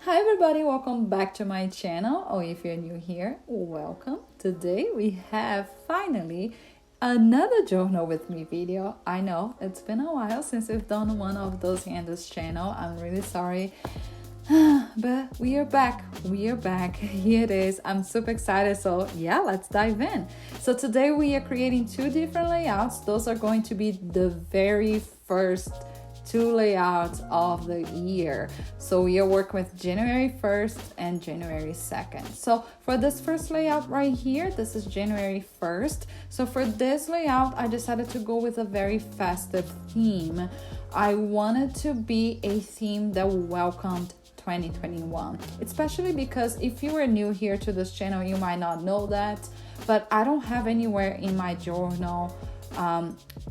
Hi everybody, welcome back to my channel, or if you're new here, welcome. Today we have finally another journal with me video. I know it's been a while since we've done one of those here on this channel. I'm really sorry, but we are back. Here it is. I'm super excited, so yeah, let's dive in. So today we are creating two different layouts. Those are going to be the very first two layouts of the year. So we are working with January 1st and January 2nd. So for this first layout right here, this is January 1st. So for this layout, I decided to go with a very festive theme. I wanted to be a theme that welcomed 2021, especially because if you are new here to this channel, you might not know that, but I don't have anywhere in my journal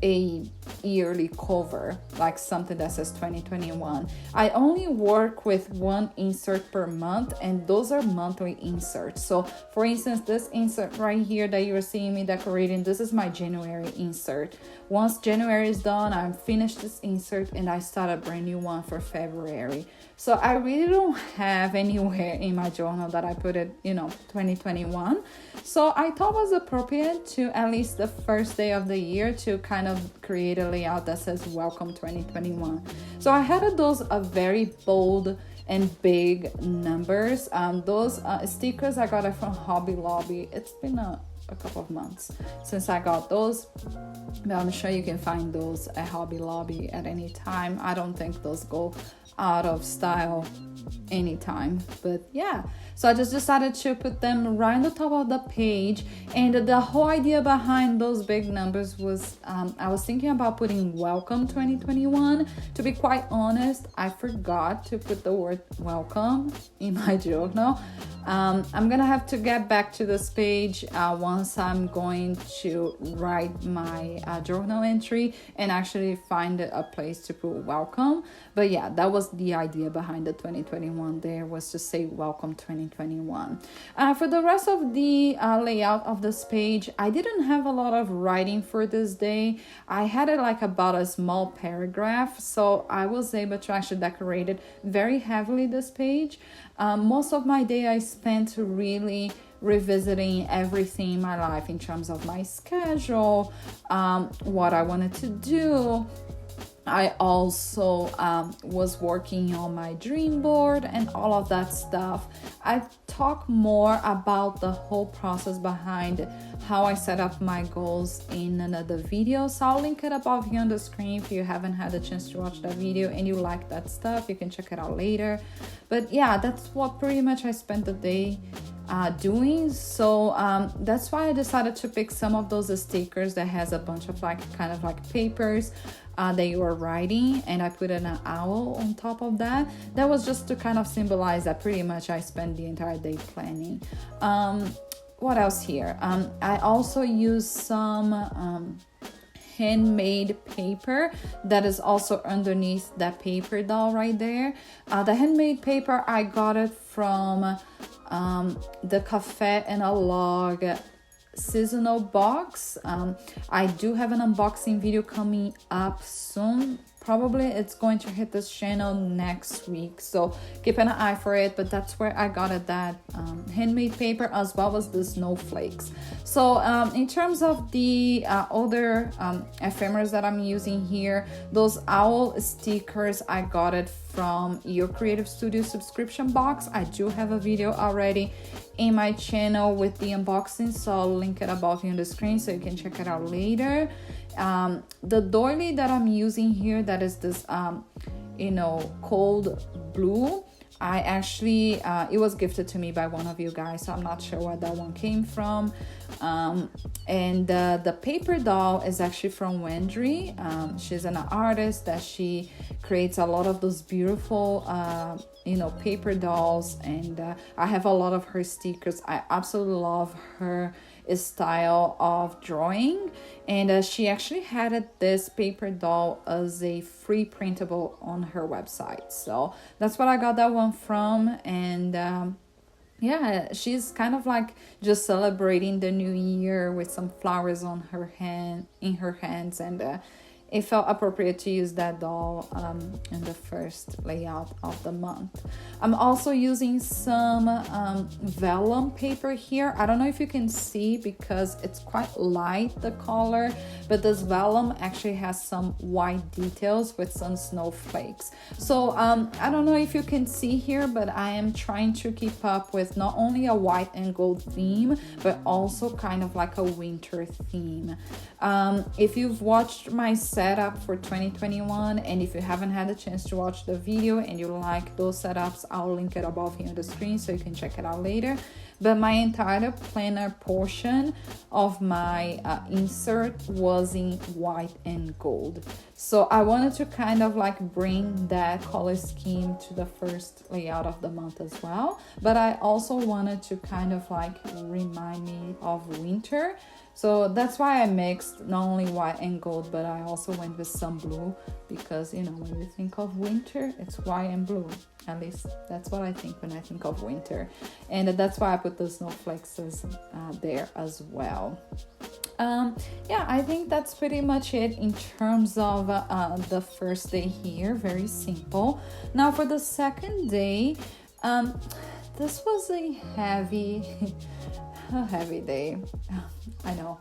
a yearly cover, like something that says 2021. I only work with one insert per month, and those are monthly inserts. So for instance, this insert right here that you're seeing me decorating, this is my January insert. Once January is done, I'm finished this insert and I start a brand new one for February. So I really don't have anywhere in my journal that I put it, 2021. So I thought it was appropriate to, at least the first day of the year, to kind of create a layout that says welcome 2021. So I had those very bold and big numbers. Those stickers I got it from Hobby Lobby. It's been a couple of months since I got those, but I'm sure you can find those at Hobby Lobby at any time. I don't think those go out of style anytime, but yeah, so I just decided to put them right on the top of the page. And the whole idea behind those big numbers was I was thinking about putting welcome 2021. To be quite honest, I forgot to put the word welcome in my journal. I'm gonna have to get back to this page once I'm going to write my journal entry and actually find a place to put welcome. But yeah, that was the idea behind the 2021 there, was to say welcome 2021. For the rest of the layout of this page, I didn't have a lot of writing for this day. I had it like about a small paragraph, so I was able to actually decorate it very heavily this page. Most of my day I spent really revisiting everything in my life in terms of my schedule, what I wanted to do. I also was working on my dream board and all of that stuff. I talk more about the whole process behind how I set up my goals in another video, so I'll link it above here on the screen. If you haven't had a chance to watch that video and you like that stuff, you can check it out later. But yeah, that's what pretty much I spent the day doing. So that's why I decided to pick some of those stickers that has a bunch of kind of papers that you are writing, and I put an owl on top of that. That was just to kind of symbolize that pretty much I spent the entire day planning. What else here? I also used some handmade paper that is also underneath that paper doll right there. The handmade paper, I got it from the Cafe and a Log seasonal box. I do have an unboxing video coming up soon. Probably it's going to hit this channel next week, so keep an eye for it. But that's where I got it, that handmade paper, as well as the snowflakes. So in terms of the other ephemeras that I'm using here, those owl stickers, I got it from Your Creative Studio subscription box. I do have a video already in my channel with the unboxing, so I'll link it above here on the screen so you can check it out later. The doily that I'm using here, that is this cold blue, I actually it was gifted to me by one of you guys, so I'm not sure where that one came from. And the paper doll is actually from Wendry. She's an artist that she creates a lot of those beautiful paper dolls, and I have a lot of her stickers. I absolutely love her style of drawing, and she actually had this paper doll as a free printable on her website, so that's what I got that one from. And yeah, she's kind of just celebrating the new year with some flowers on her hands, and it felt appropriate to use that doll in the first layout of the month. I'm also using some vellum paper here. I don't know if you can see because it's quite light, the color, but this vellum actually has some white details with some snowflakes. So I don't know if you can see here, but I am trying to keep up with not only a white and gold theme, but also kind of like a winter theme. If you've watched my setup for 2021, and if you haven't had a chance to watch the video and you like those setups, I'll link it above here on the screen so you can check it out later. But my entire planner portion of my insert was in white and gold. So I wanted to kind of like bring that color scheme to the first layout of the month as well. But I also wanted to kind of like remind me of winter. So that's why I mixed not only white and gold, but I also went with some blue because, you know, when you think of winter, it's white and blue. At least that's what I think when I think of winter. And that's why I put the snowflakes there as well. Yeah, I think that's pretty much it in terms of the first day here. Very simple. Now for the second day, this was a heavy day. I know.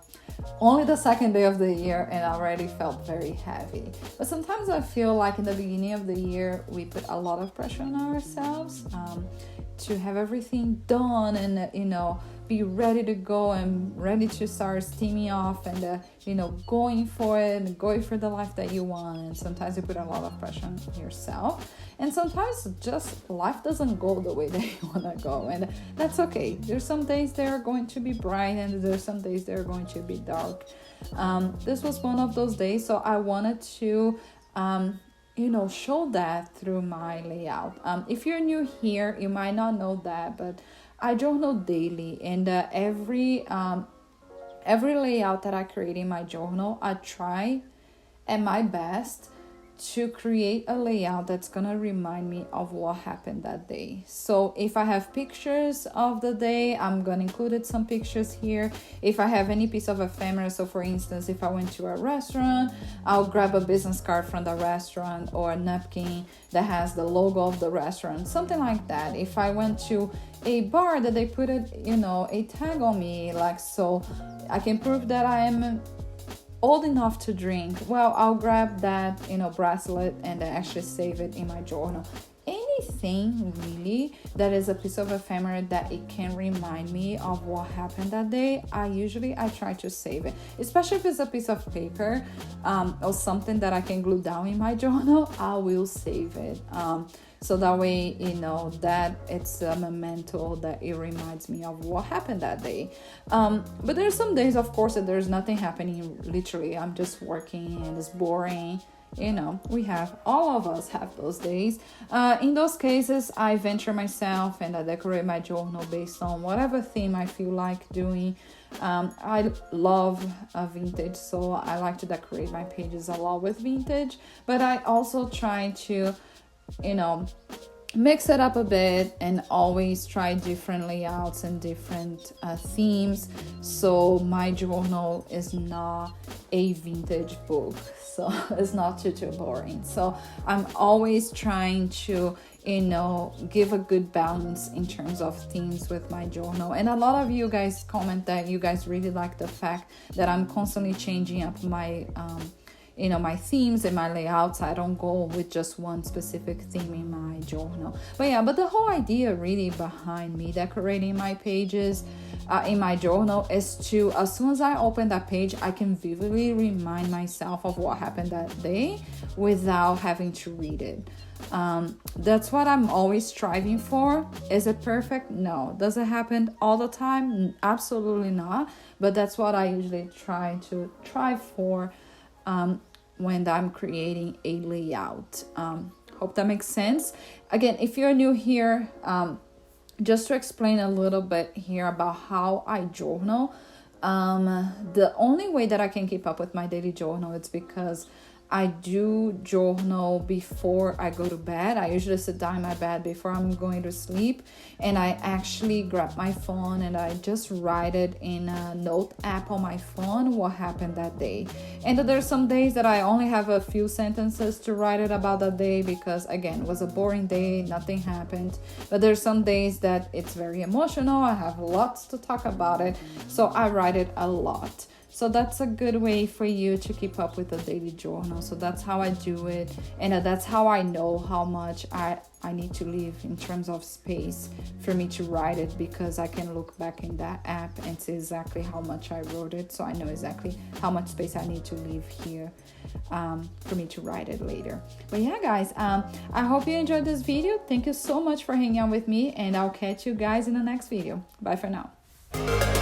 Only the second day of the year and I already felt very heavy. But sometimes I feel like in the beginning of the year, we put a lot of pressure on ourselves to have everything done and, you know, be ready to go and ready to start steaming off and, you know, going for it and going for the life that you want. And sometimes you put a lot of pressure on yourself. And sometimes just life doesn't go the way that you want to go. And that's okay. There's some days that are going to be bright and there's some days that are going to be dark. This was one of those days. So I wanted to, you know, show that through my layout. If you're new here, you might not know that, but I journal daily, and every layout that I create in my journal, I try at my best to create a layout that's gonna remind me of what happened that day. So if I have pictures of the day, I'm gonna include some pictures here. If I have any piece of ephemera, so for instance, if I went to a restaurant, I'll grab a business card from the restaurant or a napkin that has the logo of the restaurant, something like that. If I went to a bar that they put it, you know, a tag on me, like, so I can prove that I am old enough to drink, well, I'll grab that, you know, bracelet and actually save it in my journal. Anything really that is a piece of ephemera that it can remind me of what happened that day, I try to save it, especially if it's a piece of paper or something that I can glue down in my journal. I will save it. So that way, you know, that it's a memento that it reminds me of what happened that day. But there's some days, of course, that there's nothing happening. Literally, I'm just working and it's boring. You know, all of us have those days. In those cases, I venture myself and I decorate my journal based on whatever theme I feel like doing. I love vintage, so I like to decorate my pages a lot with vintage. But I also try to, you know, mix it up a bit and always try different layouts and different themes, so my journal is not a vintage book, so it's not too boring. So I'm always trying to, you know, give a good balance in terms of themes with my journal. And a lot of you guys comment that you guys really like the fact that I'm constantly changing up my you know, my themes and my layouts. I don't go with just one specific theme in my journal. But the whole idea really behind me decorating my pages in my journal is to, as soon as I open that page, I can vividly remind myself of what happened that day without having to read it. That's what I'm always striving for. Is it perfect? No. Does it happen all the time? Absolutely not. But that's what I usually try for when I'm creating a layout. Hope that makes sense. Again, if you're new here, just to explain a little bit here about how I journal, the only way that I can keep up with my daily journal is because I do journal before I go to bed. I usually sit down in my bed before I'm going to sleep, and I actually grab my phone and I just write it in a note app on my phone what happened that day. And there's some days that I only have a few sentences to write it about that day because, again, it was a boring day, nothing happened. But there's some days that it's very emotional, I have lots to talk about it, so I write it a lot. So that's a good way for you to keep up with a daily journal. So that's how I do it. And that's how I know how much I need to leave in terms of space for me to write it, because I can look back in that app and see exactly how much I wrote it. So I know exactly how much space I need to leave here for me to write it later. But yeah, guys, I hope you enjoyed this video. Thank you so much for hanging out with me, and I'll catch you guys in the next video. Bye for now.